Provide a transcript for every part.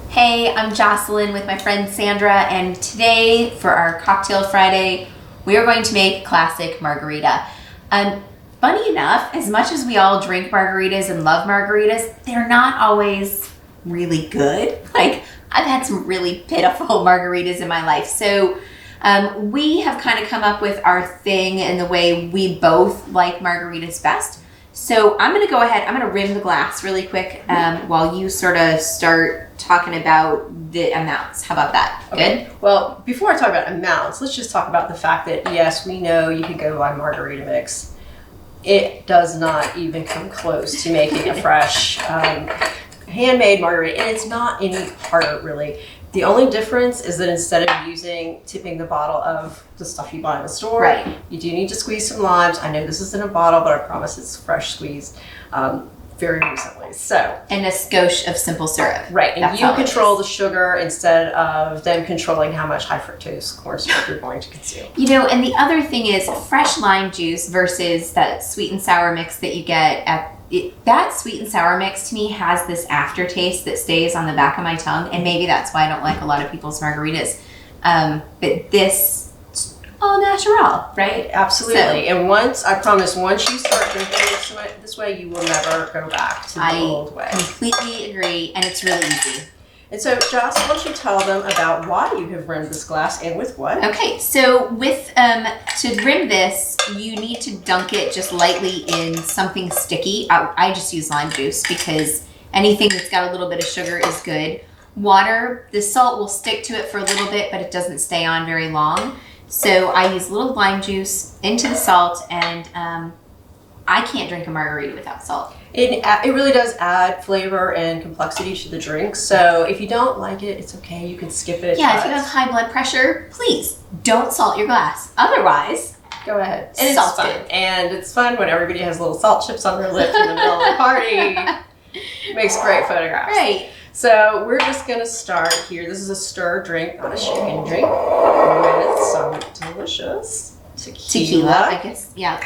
Hey, I'm Jocelyn with my friend Sandra, and today for our Cocktail Friday, we are going to make classic margarita. Funny enough, as much as we all drink margaritas and love margaritas, they're not always really good. Like, I've had some really pitiful margaritas in my life. So we have kind of come up with our thing and the way we both like margaritas best. So I'm going to go ahead, I'm going to rim the glass really quick while you sort of start talking about the amounts. How about that? Okay. Good? Well, before I talk about amounts, let's just talk about the fact that, yes, we know you can go buy margarita mix. It does not even come close to making a fresh handmade margarita, and it's not any harder, really. The only difference is that instead of tipping the bottle of the stuff you buy in the store, Right. you do need to squeeze some limes. I know this is in a bottle, but I promise it's fresh squeezed very recently. So, And a skosh of simple syrup. right, and That's you all it control is. the sugar instead of them controlling how much high fructose corn syrup you're going to consume. You know, and the other thing is fresh lime juice versus that sweet and sour mix that you get at that sweet and sour mix to me has this aftertaste that stays on the back of my tongue, and maybe that's why I don't like a lot of people's margaritas. But this, all natural, right? Absolutely. And I promise, once you start drinking this way, you will never go back to the old way. I completely agree, and it's really easy. And so, Joss, why don't you tell them about why you have rimmed this glass and with what? Okay, so with to rim this, you need to dunk it just lightly in something sticky. I just use lime juice because anything that's got a little bit of sugar is good. Water, the salt will stick to it for a little bit, but it doesn't stay on very long. So I use a little lime juice into the salt, and I can't drink a margarita without salt. It really does add flavor and complexity to the drink. So if you don't like it, it's okay. You can skip it. Yeah, if you have high blood pressure, please don't salt your glass. Otherwise, go ahead. And it's salt's fun. good. And it's fun when everybody has little salt chips on their lip in the middle of the party. Makes great photographs. Right. So we're just going to start here. This is a stir drink, not a shaken drink, with some delicious tequila. I guess, yeah.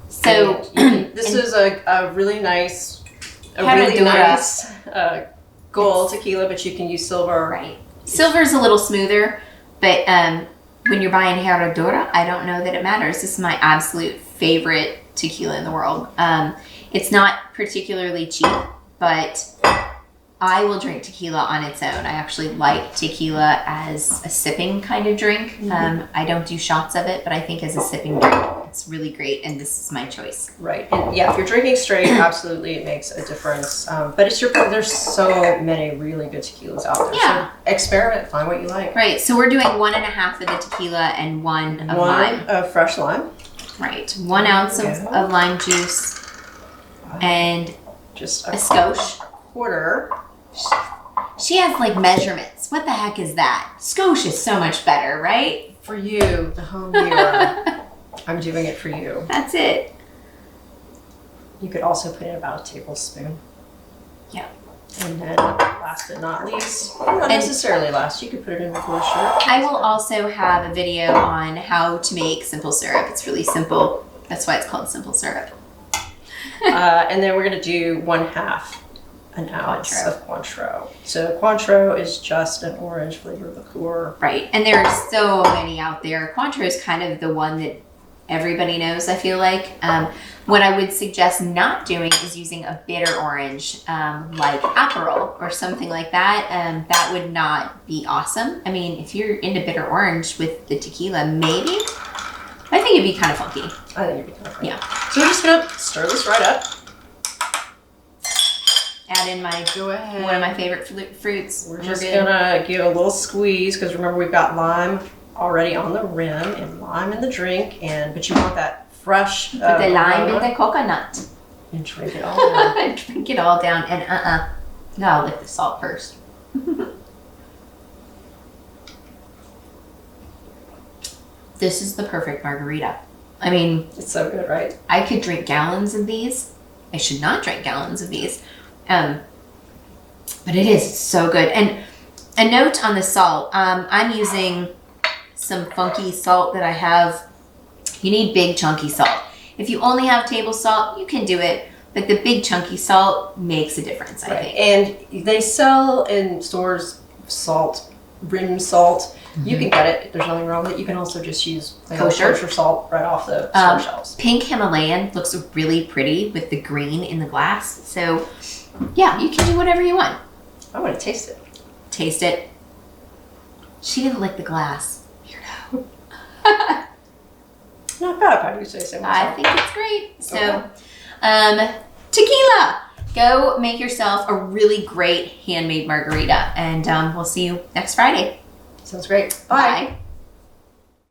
So this is a really nice, gold tequila, but you can use silver. Right. Silver's a little smoother, but when you're buying Herradura, I don't know that it matters. This is my absolute favorite tequila in the world. It's not particularly cheap, but I will drink tequila on its own. I actually like tequila as a sipping kind of drink. I don't do shots of it, but I think as a sipping drink, it's really great, and this is my choice. Right, and yeah, if you're drinking straight, absolutely it makes a difference. But there's so many really good tequilas out there. Yeah. So experiment, find what you like. Right, so we're doing 1.5 of the tequila and 1 of lime. One of fresh lime. Right, 1 ounce of lime juice and just a skosh. Quarter. She has like measurements. What the heck is that? Skosh is so much better, right? For you, the home viewer. I'm doing it for you. That's it. You could also put in about a tablespoon. Yeah. And then last but not least, not necessarily last, you could put it in with a little sugar. I will also have a video on how to make simple syrup. It's really simple. That's why it's called simple syrup. And then we're going to do 1/2 an ounce of Cointreau. So Cointreau is just an orange flavored liqueur. Right. And there are so many out there. Cointreau is kind of the one that everybody knows, I feel like. What I would suggest not doing is using a bitter orange like Aperol or something like that. That would not be awesome. I mean, if you're into bitter orange with the tequila, maybe. I think it'd be kind of funky. I think it'd be kind of funky. Yeah. So we're just going to stir this right up. Add in one of my favorite fruits. We're just going to give a little squeeze because remember we've got lime already on the rim and lime in the drink, but you want that fresh Put the lime in the coconut. And drink it all down. Drink it all down and no, I'll lick the salt first. This is the perfect margarita. I mean, it's so good, right? I could drink gallons of these. I should not drink gallons of these. But it is so good. And a note on the salt. I'm using some funky salt that I have. You need big chunky salt. If you only have table salt, you can do it. like the big chunky salt makes a difference, I think. And they sell in stores salt, rim salt. You can get it. There's nothing wrong with it. You can also just use kosher salt right off the store shelves. Pink Himalayan looks really pretty with the green in the glass. So, yeah, you can do whatever you want. I want to taste it. Taste it. She didn't lick the glass. Weirdo. Not bad if I do say so myself. I think it's great. So, tequila. Go make yourself a really great handmade margarita, and we'll see you next Friday. Sounds great. Bye. Bye.